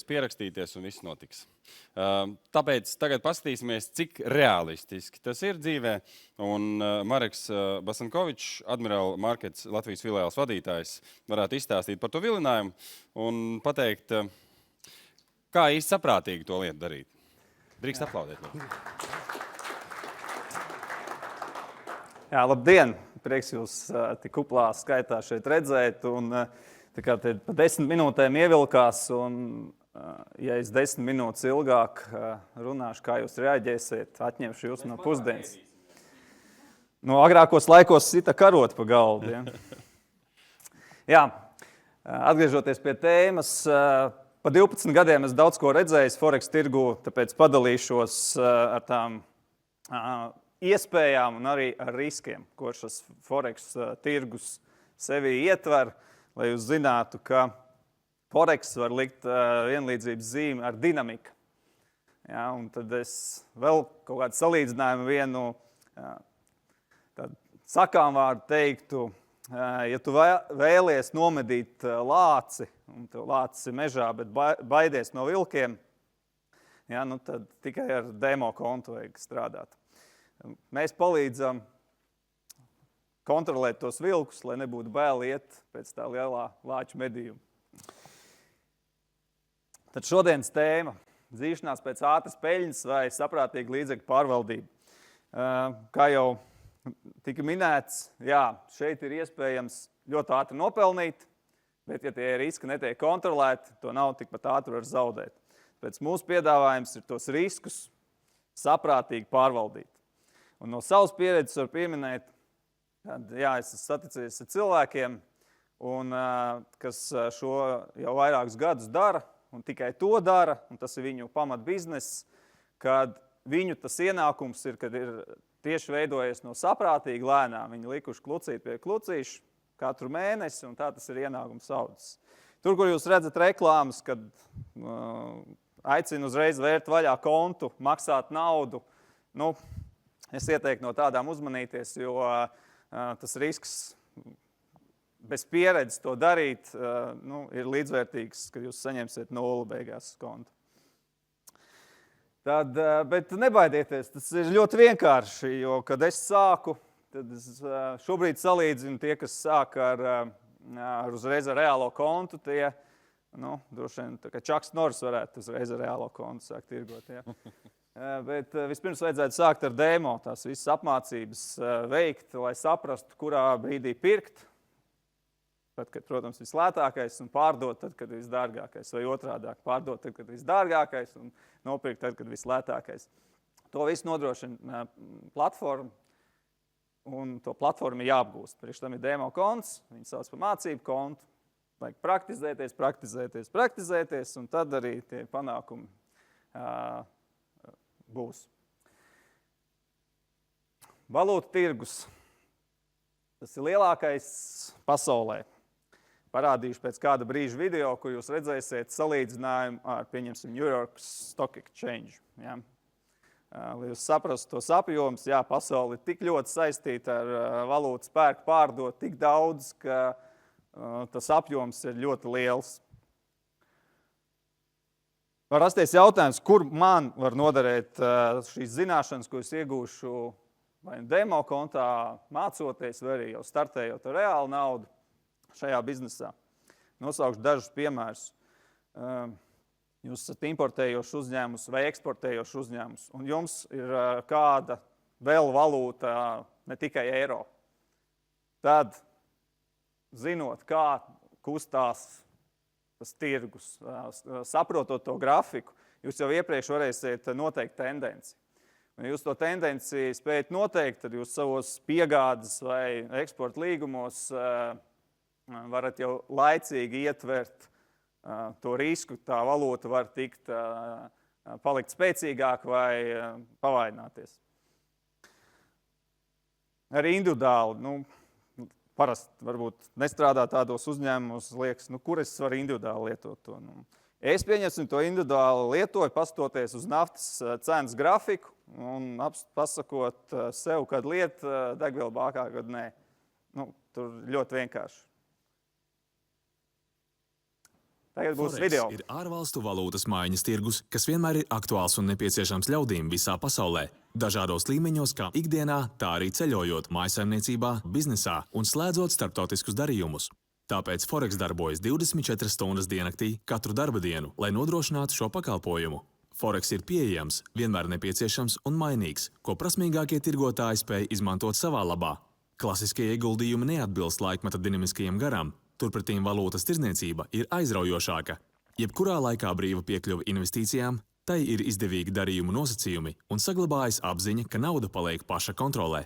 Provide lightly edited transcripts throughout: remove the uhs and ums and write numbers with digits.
pierakstīties un viss notiks. Tāpēc tagad paskatīsimies, cik realistiski tas ir dzīvē. Un Mareks Basankovičs, Admiral Markets Latvijas filiāles vadītājs, varētu izstāstīt par to vilinājumu un pateikt, kā īsti saprātīgi to lietu darīt. Drīkst aplaudēt. Jā, labdien! Prieks jūs tik kuplā skaitā šeit redzēt. Un, tā kā te pa 10 minūtēm ievilkās, un ja es 10 minūtes ilgāk runāšu, kā jūs reaģēsiet, atņemšu jūs no pusdienas. No agrākos laikos sita karot pa galdu. Ja? Jā, atgriežoties pie tēmas, pa 12 gadiem es daudz ko redzējis Forex tirgu, tāpēc padalīšos ar tām iespējām un arī ar riskiem, ko šis Forex tirgus sevi ietver, lai jūs zinātu, ka Forex var likt vienlīdzības zīmi ar dinamiku. Ja, un tad es vēl kaut kādu salīdzinājumu vienu sakām vārdu teiktu, ja tu vēlies nomedīt lāci, un tev lācis ir mežā, bet baidies no vilkiem, ja, nu tad tikai ar demo kontu vajag strādāt. Mēs palīdzam kontrolēt tos vilkus, lai nebūtu bail iet pēc tā lielā lāču medījuma. Tad šodienas tēma – dzīšanās pēc ātras peļņas vai saprātīga līdzekļu pārvaldība. Kā jau tika minēts, jā, šeit ir iespējams ļoti ātri nopelnīt, bet ja tie riski netiek kontrolēti, to nav tikpat ātri var zaudēt. Pēc mūsu piedāvājums ir tos riskus saprātīgi pārvaldīt. Un no savas pieredzes var pieminēt, kad es esmu saticies ar cilvēkiem, kas šo jau vairākus gadus dara, un tikai to dara, un tas ir viņu pamat bizness, kad viņu tas ienākums ir, kad ir tieši veidojies no saprātīgi lēnām. Viņi likuši klucīt pie klucīšu katru mēnesi, un tā tas ir ienākums audzes. Tur, kur jūs redzat reklāmas, kad aicina uzreiz vērt vaļā kontu, maksāt naudu, es ieteiktu no tādām uzmanīties, jo tas risks bez pieredzes to darīt ir līdzvērtīgs, kad jūs saņemsiet 0 beigās kontu. Bet nebaidieties, tas ir ļoti vienkārši, jo, kad es sāku, tad es šobrīd salīdzinu tie, kas sāk uzreiz ar reālo kontu, tie, droši vien, tā kā Čaks Norris varētu uzreiz ar reālo kontu sākt tirgot, ja. Bet vispirms vajadzētu sākt ar demo, tās visas apmācības veikt, lai saprastu, kurā brīdī pirkt, tad, kad, protams, vislētākais, un pārdot tad, kad visdārgākais, vai otrādāk, pārdot tad, kad visdārgākais, un nopirkt tad, kad vislētākais. To visu nodrošina platforma, un to platformu ir jāapgūst. Priekš tam ir demo konts, viņi sauc par mācību kontu, vajag praktizēties, un tad arī tie panākumi būs. Valūtu tirgus. Tas ir lielākais pasaulē. Parādīšu pēc kāda brīža video, kur jūs redzēsiet salīdzinājumu ar, pieņemsim, New York Stock Exchange. Ja? Lai jūs saprastu tos apjomus, pasauli ir tik ļoti saistīta ar valūtas pērku pārdot tik daudz, ka tas apjoms ir ļoti liels. Var rasties jautājums, kur man var noderēt šīs zināšanas, ko es iegūšu vai demo kontā mācoties, vai arī jau startējot ar reālu naudu šajā biznesā. Nosaukšu dažus piemērus. Jūs esat importējošs uzņēmums vai eksportējošs uzņēmums, un jums ir kāda vēl valūta, ne tikai eiro. Tad, zinot, kā kustās tas tirgus, saprotot to grafiku, jūs jau iepriekš varēsiet noteikt tendenci. Un jūs to tendenci spējat noteikt, tad jūs savos piegādes vai eksporta līgumos varat jau laicīgi ietvert to risku, tā valūta var palikt spēcīgāk vai pavaināties. Arī individuāli, parasti varbūt nestrādā tādos uzņēmumos, liekas, kur es varu individuāli lietot to. Es pieņemsim to individuāli lietoju, pastoties uz naftas cenas grafiku un pasakot sev, kad lieta degviela bākā, kad nē. Tur ļoti vienkārši. Tagad būs Forex video. ir ārvalstu valūtas maiņas tirgus, kas vienmēr ir aktuāls un nepieciešams ļaudīm visā pasaulē. Dažādos līmeņos, kā ikdienā, tā arī ceļojot, mājsaimniecībā, biznesā un slēdzot starptautiskus darījumus. Tāpēc Forex darbojas 24 stundas diennaktī katru darba dienu, lai nodrošinātu šo pakalpojumu. Forex ir pieejams, vienmēr nepieciešams un mainīgs, ko prasmīgākie tirgotāji spēj izmantot savā labā. Klasiskie ieguldījumi neatbilst laikmeta dinamiskajam garam. Turpretīm valūtas tirdzniecība ir aizraujošāka. Jebkurā laikā brīva piekļuve investīcijām, tai ir izdevīgi darījumu nosacījumi un saglabājas apziņa, ka nauda paliek paša kontrolē.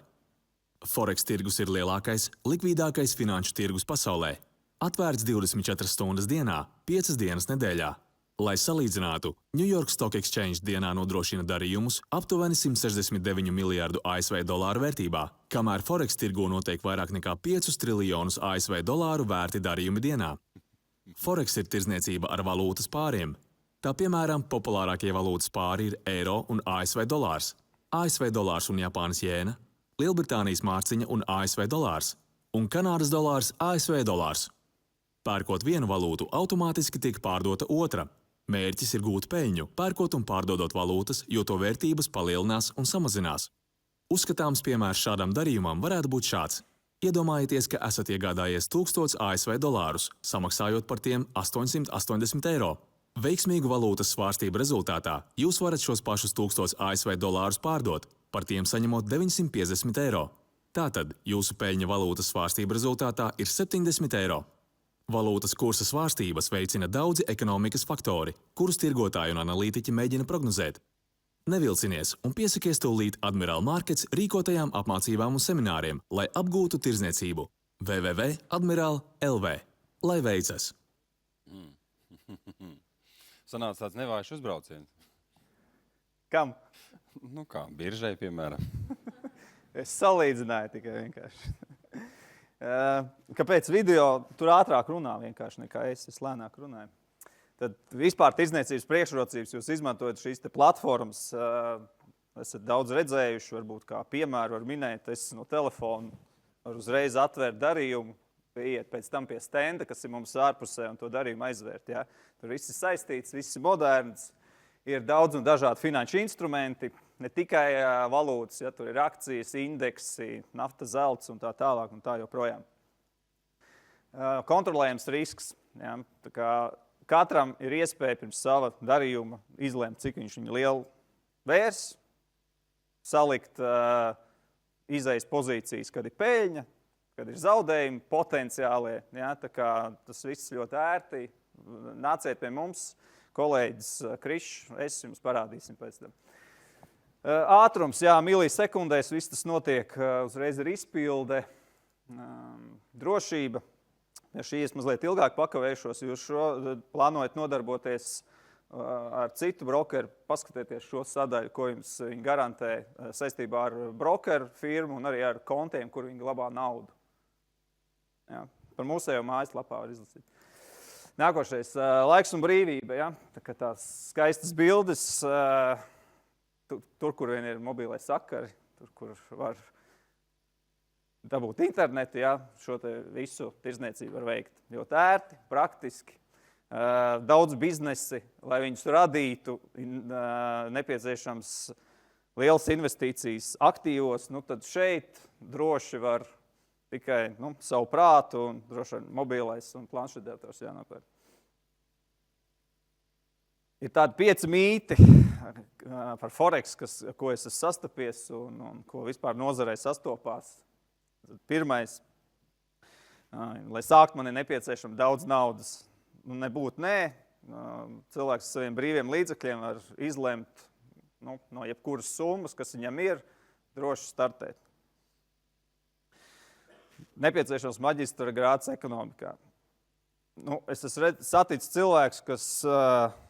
Forex tirgus ir lielākais, likvidākais finanšu tirgus pasaulē. Atvērts 24 stundas dienā, 5 dienas nedēļā. Lai salīdzinātu, New York Stock Exchange dienā nodrošina darījumus aptuveni 169 miljārdu ASV dolāru vērtībā, kamēr Forex tirgū notiek vairāk nekā 5 triljonus ASV dolāru vērti darījumi dienā. Forex ir tirdzniecība ar valūtas pāriem. Tā piemēram, populārākie valūtas pāri ir eiro un ASV dolārs, ASV dolārs un Japānas jēna, Lielbritānijas mārciņa un ASV dolārs, un Kanādas dolārs ASV dolārs. Pērkot vienu valūtu, automātiski tiek pārdota otra. Mērķis ir gūt peļņu, pērkot un pārdodot valūtas, jo to vērtības palielinās un samazinās. Uzskatāms piemērs šādam darījumam varētu būt šāds. Iedomājieties, ka esat iegādājies 1000 ASV dolārus, samaksājot par tiem 880 eiro. Veiksmīgu valūtas svārstību rezultātā jūs varat šos pašus 1000 ASV dolārus pārdot, par tiem saņemot 950 eiro. Tātad jūsu peļņa valūtas svārstību rezultātā ir 70 eiro. Valūtas kursa svārstības veicina daudzi ekonomikas faktori, kurus tirgotāji un analītiķi mēģina prognozēt. Nevilcinies un piesakies tūlīt Admiral Markets rīkotajām apmācībām un semināriem, lai apgūtu tirdzniecību. www.admiral.lv. Lai veicas! Sanāca tāds nevājš uzbrauciens. Kam? Nu kā, biržai, piemēram. Es salīdzināju tikai vienkārši. Kāpēc video tur ātrāk runā vienkārši nekā es lēnāk runāju? Tad vispār tirdzniecības priekšrocības jūs izmantojat šīs te platformas. Esat daudz redzējuši, varbūt kā piemēru var minēt. Es no telefona varu uzreiz atvērt darījumu, iet pēc tam pie stenda, kas ir mums ārpusē, un to darījumu aizvērt. Ja? Tur viss ir saistīts, viss ir moderns. Ir daudz un dažādi finanšu instrumenti, ne tikai valūtas, ja, tur ir akcijas, indeksi, nafta, zelts un tā tālāk un tā joprojām. Kontrolējams risks. Ja, tā kā katram ir iespēja pirms sava darījuma izlēmt, cik viņš viņu lielu vērs, salikt izejas pozīcijas, kad ir peļņa, kad ir zaudējumi potenciālie. Ja, tā kā tas viss ļoti ērti. Nāciet pie mums. Kolēģis Krišs, es jums parādīsim pēc tam. Ātrums, jā, milisekundēs, viss tas notiek, uzreiz ir izpilde, drošība. Ja šī es mazliet ilgāk pakavējušos, jūs plānojat nodarboties ar citu brokeru, paskatieties šo sadaļu, ko jums viņi garantē saistībā ar brokeru firmu un arī ar kontiem, kur viņi glabā naudu. Jā, par mūsējo mājaslapā var izlasīt. Nākošais, laiks un brīvība. Ja? Tās skaistas bildes, tur, kur vien ir mobilais sakari, tur, kur var dabūt internetu, ja? Šo te visu tirdzniecību var veikt. Ļoti ērti, praktiski, daudz biznesi, lai viņus radītu, nepieciešams lielas investīcijas aktīvos, nu tad šeit droši var tikai savu prātu un droši vien mobilais un planšetdators jānopērk. Ir tādi 5 mīti par Forex, ko es esmu sastapies un ko vispār nozarē sastopās. Pirmais, lai sākt, man ir nepieciešama daudz naudas. Nebūtu nē, cilvēks ar saviem brīviem līdzekļiem var izlemt no jebkuras summas, kas viņam ir, droši startēt. Nepieciešams maģistra grāds ekonomikā. Es esmu saticis cilvēks, kas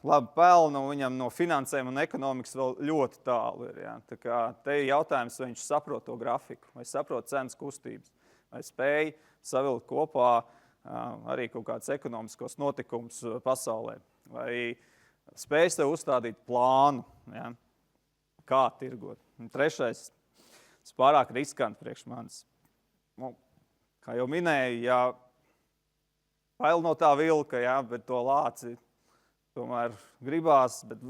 labi pelna, un viņam no finansēm un ekonomikas vēl ļoti tālu ir. Ja? Tā kā te ir jautājums, vai viņš saprot to grafiku, vai saprot cenas kustības, vai spēj savilkt kopā arī kaut kādus ekonomiskos notikumus pasaulē, vai spēj sev uzstādīt plānu, ja? Kā tirgot. Un trešais, tas pārāk riskanti priekš manis. Kā jau minēju, ja bail no tā vilka, ja, bet to lāci tomēr gribās, bet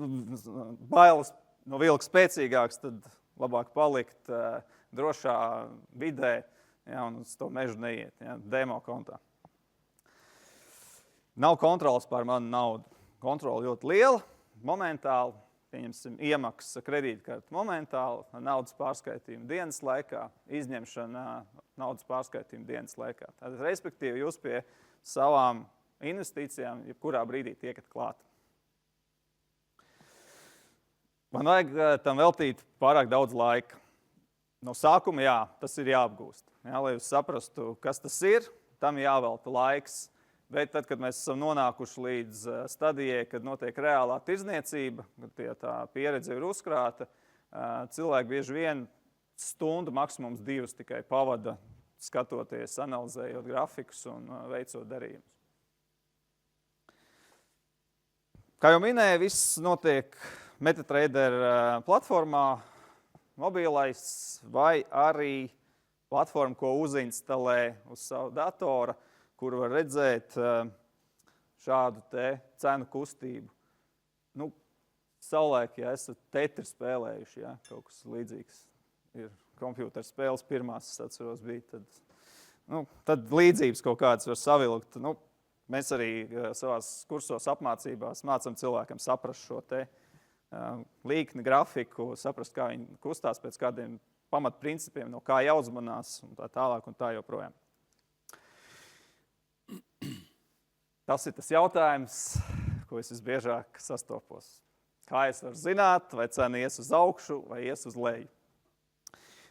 bailes no vilka spēcīgāks, tad labāk palikt drošā vidē, ja, un uz to mežu neiet, ja, demo kontā. Nav kontrols pār manu naudu. Kontrola ļoti liela, momentāli, pieņemsim, iemaksas kredītkarti momentāli, naudas pārskaitījumu dienas laikā, izņemšana naudas pārskaitījumu dienas laikā. Tātad, respektīvi, jūs pie savām investīcijām, jebkurā brīdī tiekat klāt. Man vajag tam veltīt pārāk daudz laika. No sākuma, jā, tas ir jāapgūst. Jā, lai jūs saprastu, kas tas ir, tam jāvelta laiks. Bet tad, kad mēs esam nonākuši līdz stadijai, kad notiek reālā tirdzniecība, kad tā pieredze ir uzkrāta, cilvēki bieži vien stundu, maksimums 2 tikai pavada, skatoties, analizējot grafikus un veicot darījumus. Kā jau minēju, viss notiek MetaTrader platformā, mobilais vai arī platforma, ko uzinstalē uz savu datoru, kur var redzēt šādu te cenu kustību. Nu, savulaik, ja esat Tetri spēlējuši, ja, kaut kas līdzīgs ir kompjūtera spēles pirmās, es atceros, bija, tad līdzības kaut kādas var savilkt. Nu, mēs arī savās kursos apmācībās mācam cilvēkam saprast šo te līkni, grafiku, saprast, kā viņi kustās pēc kādiem pamatprincipiem, no kā jāuzmanās un tā tālāk un tā joprojām. Tas ir tas jautājums, ko es visbiežāk sastopos. Kā es varu zināt, vai cena ies uz augšu vai ies uz leju?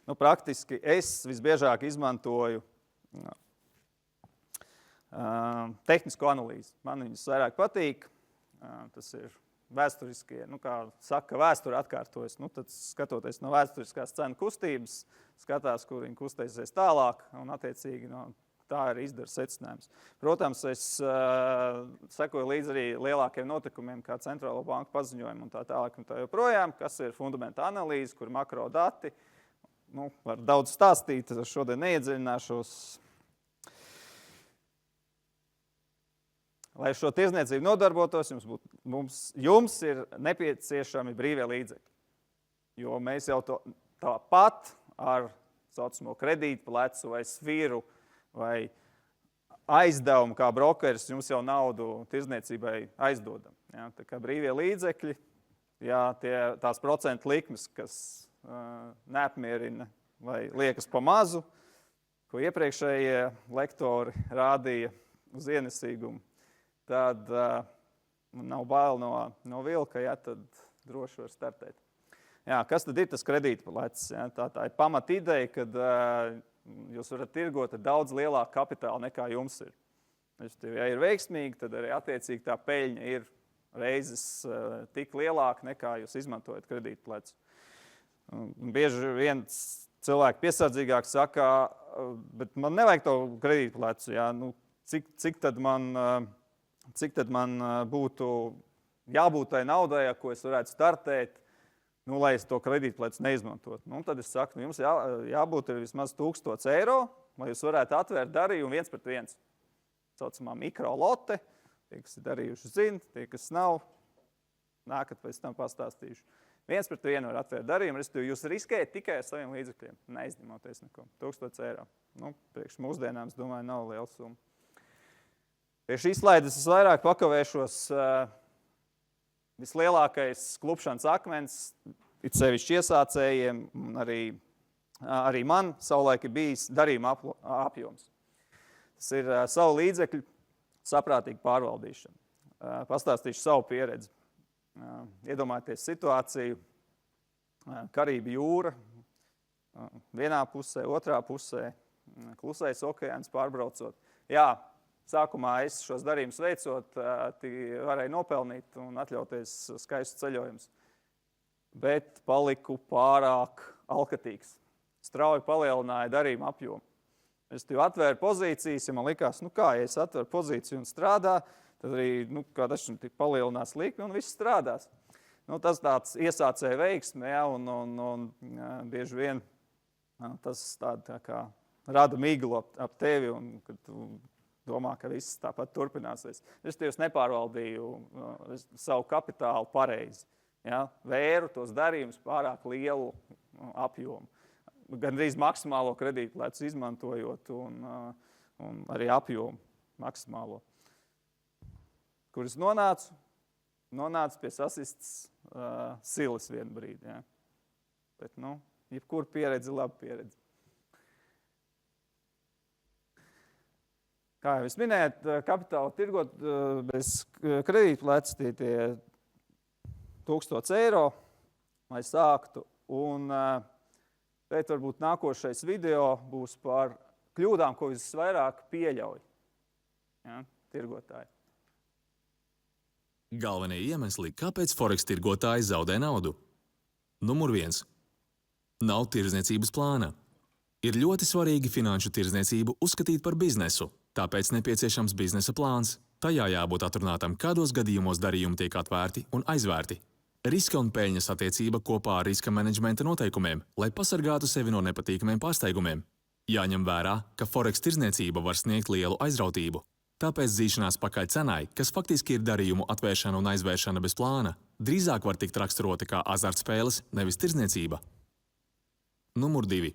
Nu, praktiski es visbiežāk izmantoju tehnisko analīzi. Man viņas vairāk patīk. Tas ir vēsturiskie, kā saka, vēsture atkārtojas. Nu, tad skatoties no vēsturiskās cenu kustības, skatās, kur viņi kustēsies tālāk un attiecīgi no tā arī izdara secinājums. Protams, es sekoju līdz arī lielākiem notikumiem, kā centrālo banku paziņojumu un tā tālāk un tā joprojām, kas ir fundamenta analīze, kur makro dati. Nu, var daudz stāstīt, šodien neiedziļināšos. Lai šo tirdzniecību nodarbotos, jums ir nepieciešami brīvie līdzekļi. Jo mēs jau tāpat ar saucamo kredītu plecu vai sviru vai aizdevumu kā brokeris, jums jau naudu tirdzniecībai aizdodam. Ja, tā kā brīvie līdzekļi, ja, tās procentu likmes, kas neapmierina vai liekas pa mazu, ko iepriekšējie lektori rādīja uz ienesīgumu, tad nav bail no vilka, ja, tad droši var startēt. Jā, kas tad ir tas kredītplecs? Ja, tā ir pamat ideja, kad jūs varat tirgot ar daudz lielāku kapitālu nekā jums ir. Ja ir veiksmīgi, tad arī attiecīgi tā peļņa ir reizes tik lielāka nekā jūs izmantojat kredītplecu. Bieži viens cilvēki piesardzīgāk saka, bet man nevajag to kredītplecu. Ja? Nu, cik tad man būtu jābūt tai naudai, ko es varētu startēt, lai es to kredītplecu neizmantotu. Nu, tad es saku, jums jābūt ir vismaz 1000 eiro, lai jūs varētu atvērt darījumu 1-1. Saucamā mikrolote, tie, kas ir darījuši zina, tie, kas nav, nākat pēc tam pastāstīšu. 1-1 var atvērt darījumu, respektīvi jūs riskējat tikai ar saviem līdzekļiem, neizņemoties neko. 1000 eiro. Nu, priekš mūsdienām, es domāju, nav liela summa. Pie šīs slaidas es vairāk pakavēšos. Vislielākais klupšanas akmens, it sevišķi iesācējiem, un arī man savulaik ir bijis darījuma apjoms. Tas ir savu līdzekļu saprātīga pārvaldīšana. Pastāstīšu savu pieredzi. Iedomājieties situāciju, Karību jūra, vienā pusē, otrā pusē, klusais okeāns pārbraucot. Jā, sākumā es šos darījumus veicot, varēju nopelnīt un atļauties skaistu ceļojumus. Bet paliku pārāk alkatīgs. Strauji palielināja darījumu apjomu. Es atvēru pozīcijas, ja man likās, ja es atveru pozīciju un strādā, tad arī, dažiem palielinās likmi un viss strādās. Tas tāds iesācēja veiksme, ja, un bieži vien tas tā kā rada miglu ap tevi, un kad tu domā, ka viss tāpat turpināsies. Es nepārvaldīju savu kapitālu pareizi. Ja? Vēru tos darījumus pārāk lielu apjomu. Gandrīz maksimālo kredītlecu izmantojot un arī apjomu maksimālo. Kur es nonācu pie sasistas silas vienu brīdi. Ja? Bet, jebkur pieredze, laba pieredze. Kā jau es minēju, kapitāla tirgot bez kredītleca tie 1000 eiro, lai sāktu. Un pēc varbūt nākošais video būs par kļūdām, ko visvairāk pieļauj tirgotāji. Galvenie iemesli, kāpēc Forex tirgotāji zaudē naudu. Numur 1. Nav tirdzniecības plāna. Ir ļoti svarīgi finanšu tirdzniecību uzskatīt par biznesu, tāpēc nepieciešams biznesa plāns. Tajā jābūt atrunātam, kādos gadījumos darījumi tiek atvērti un aizvērti. Riska un peļņas attiecība kopā ar riska menedžmenta noteikumiem, lai pasargātu sevi no nepatīkamiem pārsteigumiem. Jāņem vērā, ka Forex tirdzniecība var sniegt lielu aizrautību. Tāpēc dzīšanās pakaļ cenai, kas faktiski ir darījumu atvēršana un aizvēršana bez plāna, drīzāk var tikt raksturota kā azartspēles, nevis tirdzniecība. Numur 2.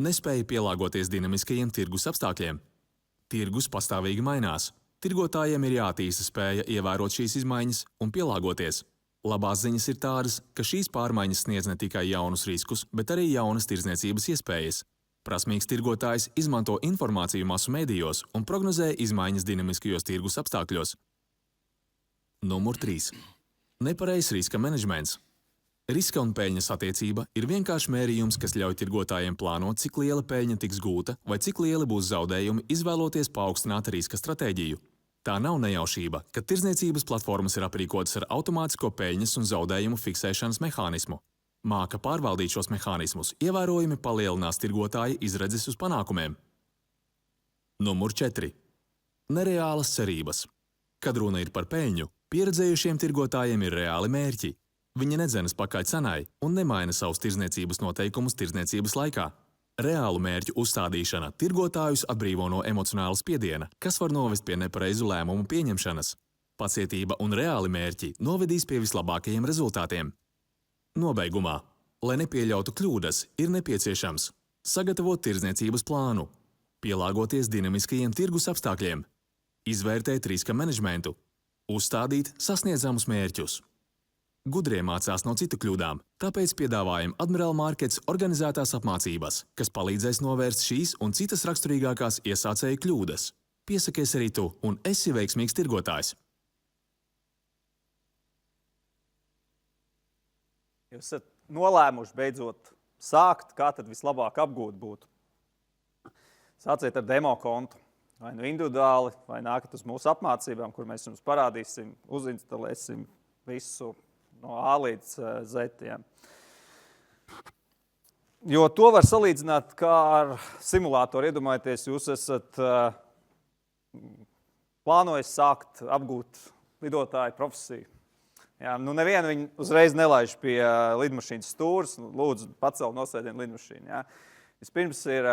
Nespēja pielāgoties dinamiskajiem tirgus apstākļiem. Tirgus pastāvīgi mainās. Tirgotājiem ir jātīsta spēja ievērot šīs izmaiņas un pielāgoties. Labās ziņas ir tādas, ka šīs pārmaiņas sniedz ne tikai jaunus riskus, bet arī jaunas tirdzniecības iespējas. Prasmīgs tirgotājs izmanto informāciju masu medijos un prognozē izmaiņas dinamiskajos tirgus apstākļos. Numur 3. Nepareizs riska menedžments. Riska un peļņas attiecība ir vienkārši mērījums, kas ļauj tirgotājiem plānot, cik liela peļņa tiks gūta vai cik lieli būs zaudējumi, izvēloties paaugstināt riska stratēģiju. Tā nav nejaušība, ka tirdzniecības platformas ir aprīkotas ar automātisko peļņas un zaudējumu fiksēšanas mehānismu. Māka pārvaldīt šos mehānismus ievērojami palielinās tirgotāja izredzes uz panākumiem. Numur 4. Nereālas cerības. Kad runa ir par peļņu, pieredzējušiem tirgotājiem ir reāli mērķi. Viņi nedzenas pakaļ cenai un nemaina savus tirdzniecības noteikumus tirdzniecības laikā. Reālu mērķu uzstādīšana tirgotājus atbrīvo no emocionāla spiediena, kas var novest pie nepareizu lēmumu pieņemšanas. Pacietība un reāli mērķi novedīs pie vislabākajiem rezultātiem. Nobeigumā, lai nepieļautu kļūdas, ir nepieciešams sagatavot tirdzniecības plānu, pielāgoties dinamiskajiem tirgus apstākļiem, izvērtēt riska menedžmentu, uzstādīt sasniedzamus mērķus. Gudrie mācās no citu kļūdām, tāpēc piedāvājam Admiral Markets organizētās apmācības, kas palīdzēs novērst šīs un citas raksturīgākās iesācēju kļūdas. Piesakies arī tu un esi veiksmīgs tirgotājs. Jūs esat nolēmuši beidzot sākt, kā tad vislabāk apgūt būtu. Sāciet ar demo kontu, vai nu individuāli, vai nākat uz mūsu apmācībām, kur mēs jums parādīsim, uzinstalēsim visu no A līdz Z. Ja. Jo to var salīdzināt kā ar simulātoru. Iedomājieties, jūs esat plānojis sākt apgūt lidotāju profesiju. Ja, nevienu viņu uzreiz nelaiž pie lidmašīnas stūres, lūdzu pacelt nosēdienu lidmašīnu. Ja. Vispirms ir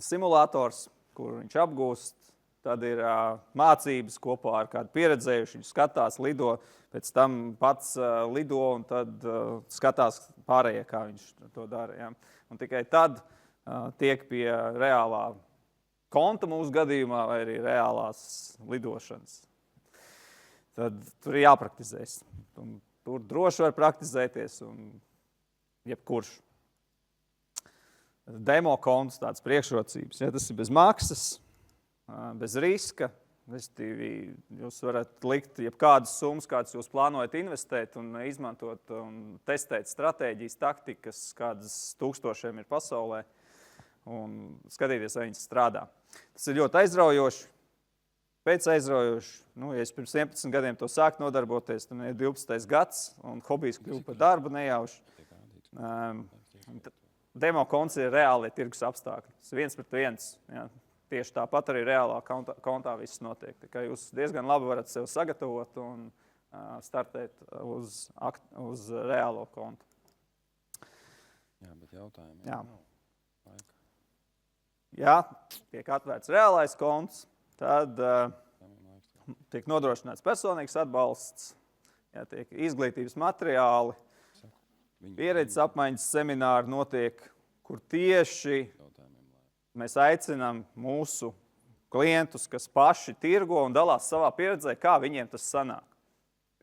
simulātors, kur viņš apgūst, tad ir mācības kopā ar kādu pieredzējuši, viņš skatās, lido, pēc tam pats lido un tad skatās pārējie, kā viņš to dara. Ja. Un tikai tad tiek pie reālā konta mūsu gadījumā vai arī reālās lidošanas. Tad tur ir jāpraktizēs. Tur droši var praktizēties un jebkurš. Demo konts, tāds priekšrocības. Ja tas ir bez maksas, bez riska, jūs varat likt jebkādas summas, kādas jūs plānojat investēt un izmantot un testēt stratēģijas, taktikas, kādas tūkstošiem ir pasaulē un skatīties, vai viņas strādā. Tas ir ļoti aizraujoši. Pēc aizraujoši, ja es pirms 11 gadiem to sāku nodarboties, tad ir 12. gads un hobijs kļuva par darbu nejauši. Demo konts ir reālie tirgus apstākļi. Tas ir 1:1. Ja. Tieši tāpat arī reālā kontā viss notiek. Tā kā jūs diezgan labi varat sev sagatavot un startēt uz reālo kontu. Jā, bet jautājumi Jā. nav. Ja tiek atvērts reālais konts, tad tiek nodrošināts personīgs atbalsts, tiek izglītības materiāli, pieredzes apmaiņas semināri notiek, kur tieši mēs aicinām mūsu klientus, kas paši tirgo un dalās savā pieredzē, kā viņiem tas sanāk.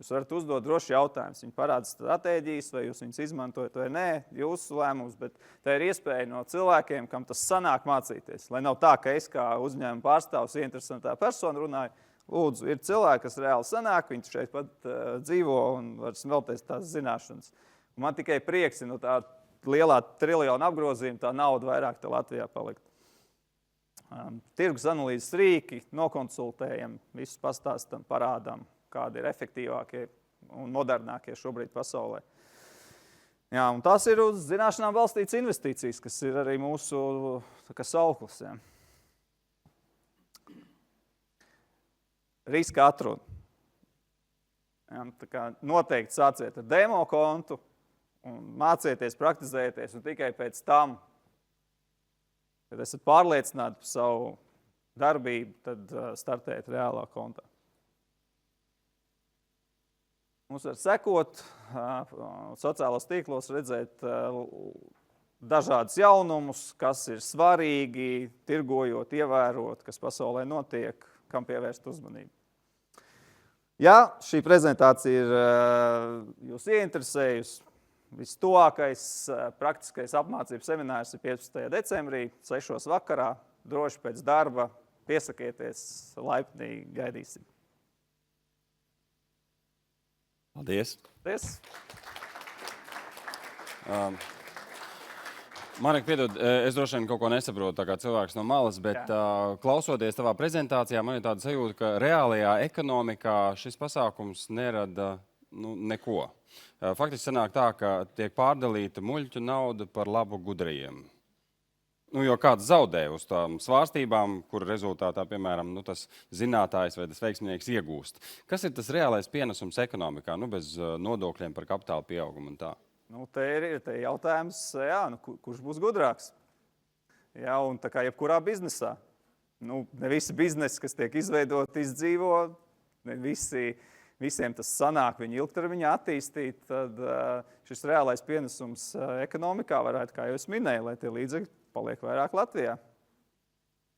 Jūs varat uzdot droši jautājumus. Viņi parāda stratēģijas, vai jūs viņus izmantojat vai nē, jūsu lēmums, bet tā ir iespēja no cilvēkiem, kam tas sanāk mācīties. Lai nav tā, ka es kā uzņēmuma pārstāvs interesantā persona runāju, lūdzu, ir cilvēki, kas reāli sanāk, viņi šeit pat dzīvo un var smelties tās zināšanas. Un man tikai prieks, no tā lielā triljona apgrozījuma tā nauda vairāk te Latvijā palikt. Tirgus analīzes rīki, nokonsultējam, visus pastāstam, parādām, kādi ir efektīvākie un modernākie šobrīd pasaulē. Jā, un tās ir uz zināšanām balstītas investīcijas, kas ir arī mūsu sauklis. Jā. Riska atruna. Jā, tā kā noteikti sāciet ar demo kontu un mācieties, praktizējieties, un tikai pēc tam, kad esat pārliecināti par savu darbību, tad startējiet reālā kontā. Mums var sekot, sociālos tīklos redzēt dažādus jaunumus, kas ir svarīgi, tirgojot, ievērot, kas pasaulē notiek, kam pievērst uzmanību. Ja šī prezentācija ir jūs ieinteresējusi, vistuvākais praktiskais apmācības seminārs ir 15. decembrī, 6. vakarā. Droši pēc darba piesakieties, laipni gaidīsim. Paldies! Paldies! Marek, piedod, es droši vien kaut ko nesaprotu, tā kā cilvēks no malas, bet klausoties tavā prezentācijā, man ir tāda sajūta, ka reālajā ekonomikā šis pasākums nerada neko. Faktiski sanāk tā, ka tiek pārdalīta muļķu nauda par labu gudrajiem. Jo kāds zaudē uz tām svārstībām, kuru rezultātā, piemēram, tas zinātājs vai tas veiksminieks iegūst. Kas ir tas reālais pienesums ekonomikā, bez nodokļiem par kapitāla pieaugumu un tā? Te ir jautājums, kurš būs gudrāks? Jā, un tā kā jebkurā biznesā. Ne visi biznesi, kas tiek izveidot, izdzīvo, ne visiem tas sanāk viņu ilgtermiņā attīstīt, tad šis reālais pienesums ekonomikā varētu, kā jau es minēju, lai tie līdzekļi paliek vairāk Latvijā.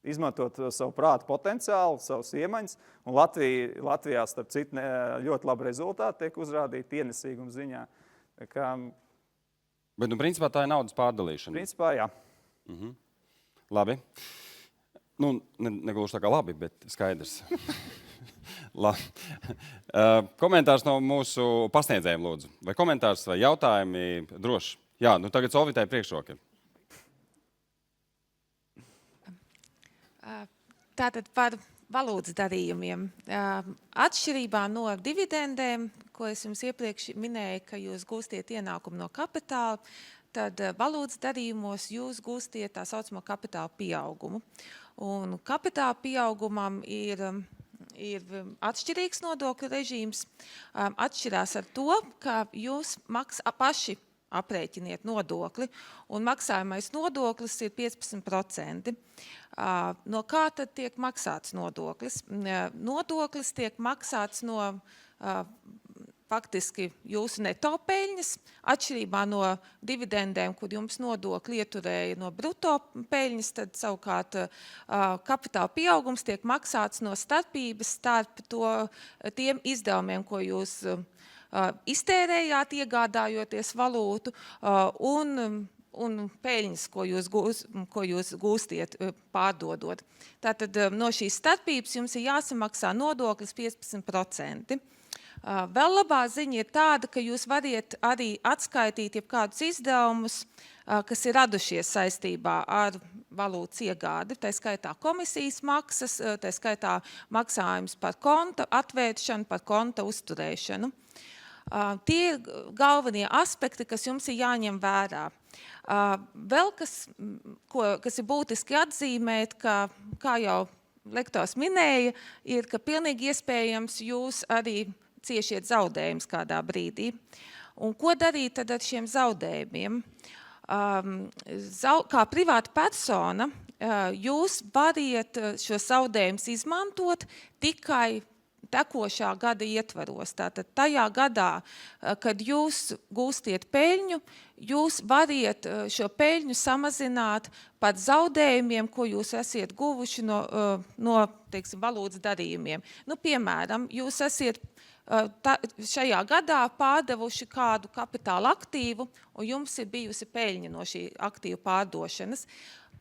Izmantot savu prātu potenciālu, savus iemaņas, un Latvijā, starp citu, ļoti labi rezultāti tiek uzrādīti ienesīguma ziņā. Bet, principā, tā ir naudas pārdalīšana. Principā, jā. Labi. Negluži tā kā labi, bet skaidrs. Komentārs no mūsu pasniedzējiem, lūdzu. Vai komentārs vai jautājumi droši? Jā, tagad Solvitai priekšroka. Tātad par valūtas darījumiem. Atšķirībā no dividendēm, ko es jums iepriekš minēju, ka jūs gūstiet ienākumu no kapitāla, tad valūtas darījumos jūs gūstiet tā saucamo kapitāla pieaugumu. Un kapitāla pieaugumam ir atšķirīgs nodokļu režīms. Atšķirās ar to, ka jūs paši aprēķiniet nodokli, un maksājamais nodoklis ir 15%. No kā tad tiek maksāts nodoklis? Nodoklis tiek maksāts no faktiski jūsu neto peļņas, atšķirībā no dividendēm, kur jums nodokli ieturēja no bruto peļņas, tad savukārt kapitāla pieaugums tiek maksāts no starpības starp tiem izdevumiem, ko jūs iztērējāt, iegādājoties valūtu, un peļņas, ko jūs gūstiet pārdodot. Tātad no šīs starpības jums ir jāsamaksā nodoklis 15%. Vēl labā ziņa ir tāda, ka jūs variet arī atskaitīt jebkādus izdevumus, kas ir radušies saistībā ar valūtas iegādi. Tā skaitā komisijas maksas, tā skaitā maksājums par konta atvēršanu, par konta uzturēšanu. Tie ir galvenie aspekti, kas jums ir jāņem vērā. Vēl kas ir būtiski atzīmēt, kā jau lektors minēja, ir, ka pilnīgi iespējams jūs arī ciešiet zaudējumus kādā brīdī. Un ko darīt tad ar šiem zaudējumiem? kā privāta persona, jūs variet šo zaudējumus izmantot tikai tekošā gada ietvaros. Tātad tajā gadā, kad jūs gūstiet peļņu, jūs variet šo peļņu samazināt pat zaudējumiem, ko jūs esiet guvuši no teiksim, valūtas darījumiem. Nu, piemēram, jūs esiet šajā gadā pārdevuši kādu kapitāla aktīvu, un jums ir bijusi peļņa no šī aktīva pārdošanas.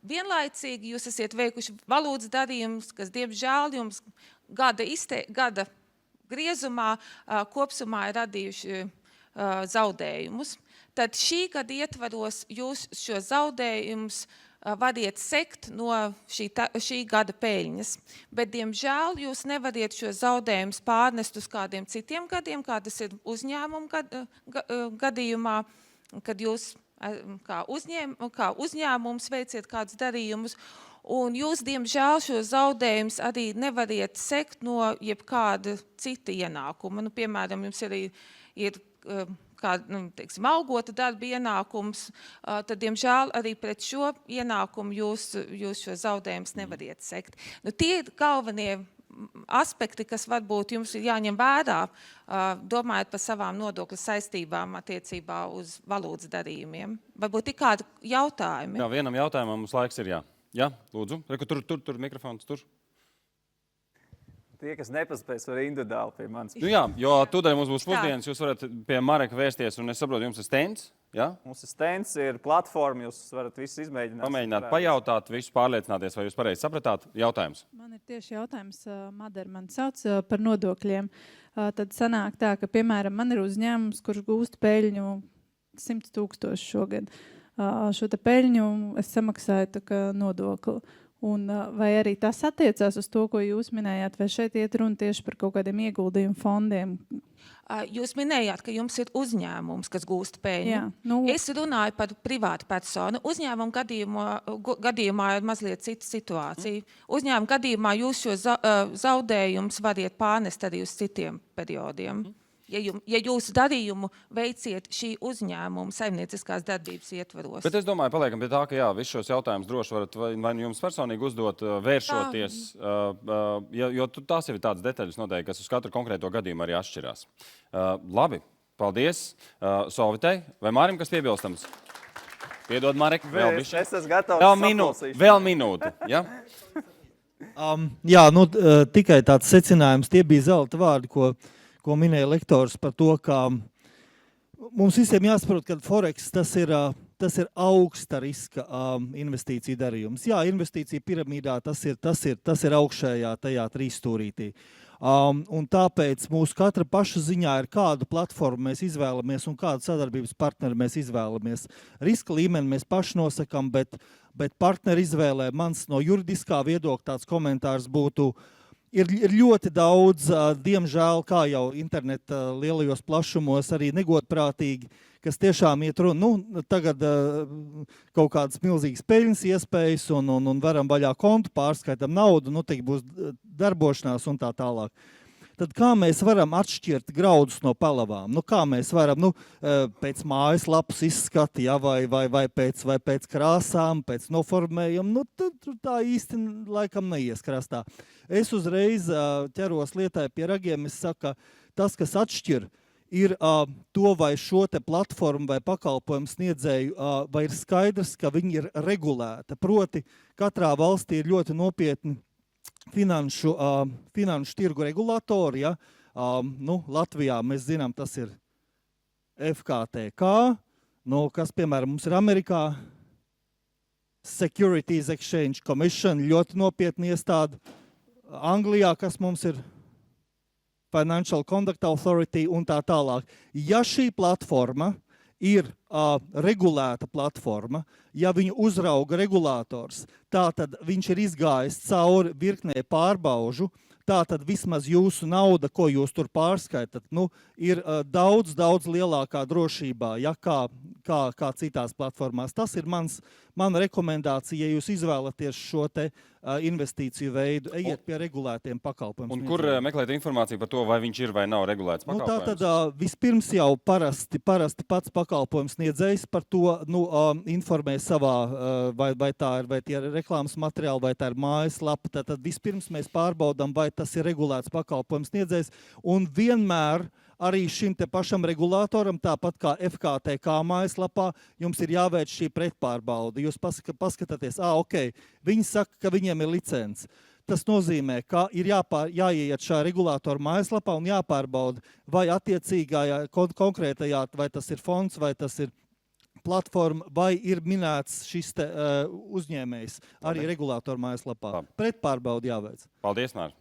Vienlaicīgi jūs esiet veikuši valūtas darījumus, kas, diemžēl, jums gada griezumā kopsumā ir radījuši zaudējumus. Tad šī gada ietvaros jūs šo zaudējumus variet sekt no šī gada peļņas. Bet, diemžēl, jūs nevariet šo zaudējumus pārnest uz kādiem citiem gadiem, kā tas ir uzņēmuma gadījumā, kad jūs kā uzņēmums veiciet kādus darījumus, un jūs, diemžēl, šo zaudējumus arī nevariet sekt no jebkāda cita ienākuma. Nu, piemēram, jums arī ir teiksim, algota darba ienākums, tad, diemžēl, arī pret šo ienākumu jūs šo zaudējumus nevariet sekt. Nu, tie ir galvenie aspekti, kas varbūt jums ir jāņem vērā, domājot par savām nodokļu saistībām attiecībā uz valūtas darījumiem. Varbūt ir kādi jautājumi? Jā, vienam jautājumam mums laiks ir jā. Jā, lūdzu. Reku, tur mikrofons, tur. Tie, kas nepaspēs, var individuāli pie manis. Nu jā, jo tūdaļ mums būs pusdienas, jūs varat pie Mareka vēsties, un es saprotu, jums ir stends, jā? Mums ir stends, ir platforma, jūs varat visu izmēģināt. Pamēģināt pajautāt, visu pārliecināties, vai jūs pareizi sapratāt. Jautājums. Man ir tieši jautājums, Madara, man sauc par nodokļiem. Tad sanāk tā, ka, piemēram, man ir uzņēmums, kurš gūst peļņu 100 000 šogad. Šo te peļņu es samaksāju tā kā nodokli. Un vai arī tas attiecās uz to, ko jūs minējāt, vai šeit iet runa tieši par kaut kādiem ieguldījumu fondiem? Jūs minējāt, ka jums ir uzņēmums, kas gūst peļņu. Jā, nu... Es runāju par privātu personu. Uzņēmuma gadījumā ir mazliet cita situācija. Uzņēmuma gadījumā jūs šo zaudējumus variet pārnest arī uz citiem periodiem. Ja jūs darījumu veiciet šī uzņēmuma saimnieciskās darbības ietvaros. Bet es domāju, paliekam pie tā, ka jā, visus šos jautājumus droši varat vai jums personīgi uzdot, vēršoties, jo tās jau ir tādas detaļas noteikti, kas uz katru konkrēto gadījumu arī atšķirās. Labi, paldies Solvitei. Vai Mārim kas piebilstams? Piedod, Marek, vēl bišķi. Es esmu gatavs vēl minūte, ja? Jā, nu, tikai tāds secinājums, tie bija zelta vārdi, ko minēja lektors par to, ka mums visiem jāsaprot, ka Forex tas ir augsta riska investīcija darījums. Jā, investīcija piramīdā tas ir augšējā tajā trīsstūrītī. Un tāpēc mūsu katra paša ziņā ir kādu platformu mēs izvēlamies un kādu sadarbības partneri mēs izvēlamies. Riska līmeni mēs paši nosakam, bet partneri izvēlē mans no juridiskā viedokļa tāds komentārs būtu, ir ļoti daudz, diemžēl, kā jau interneta lielajos plašumos, arī negodprātīgi, kas tiešām iet runa, nu, tagad kaut kādas milzīgas peļņas iespējas un varam vaļā kontu, pārskaitam naudu, nu, tik būs darbošanās un tā tālāk. Tad kā mēs varam atšķirt graudus no pelavām? Nu, kā mēs varam, pēc mājaslapas izskata, ja, vai pēc krāsām, pēc noformējuma, nu, tā īsti laikam neies krastā. Es uzreiz ķeros lietai pie ragiem, es saku, ka tas, kas atšķir, ir to, vai šo te platformu vai pakalpojumu sniedzēju, vai ir skaidrs, ka viņi ir regulēta. Proti, katrā valstī ir ļoti nopietni finanšu tirgu regulatori, ja? Latvijā mēs zinām, tas ir FKTK, kas, piemēram, mums ir Amerikā, Securities Exchange Commission, ļoti nopietni iestāde, Anglijā, kas mums ir Financial Conduct Authority un tā tālāk. Ja šī platforma ir regulēta platforma, ja viņu uzrauga regulators, tātad viņš ir izgājis cauri virknē pārbaužu, tātad vismaz jūsu nauda, ko jūs tur pārskaitat, ir daudz lielākā drošībā, ja kā kā citās platformās. Tas ir mana rekomendācija, ja jūs izvēlaties šo te investīciju veidu, ejiet pie regulētiem pakalpojumiem. Un kur meklēt informāciju par to, vai viņš ir vai nav regulēts pakalpojums? Tātad vispirms jau parasti pats pakalpojums sniedzējs par to informē savā, vai tie ir reklāmas materiāli, vai tā ir mājaslapa. Tad vispirms mēs pārbaudām, vai tas ir regulēts pakalpojums sniedzējs. Un vienmēr arī šim te pašam regulātoram, tāpat kā FKTK mājaslapā, jums ir jāveic šī pretpārbaude. Jūs paskatāties, ok, viņi saka, ka viņiem ir licence. Tas nozīmē, ka ir jāieiet šā regulātora mājaslapā un jāpārbauda, vai attiecīgajā konkrētajā, vai tas ir fonds, vai tas ir platforma, vai ir minēts šis te uzņēmējs arī regulātora mājaslapā. Pretpārbaude jāveic. Paldies, Māri!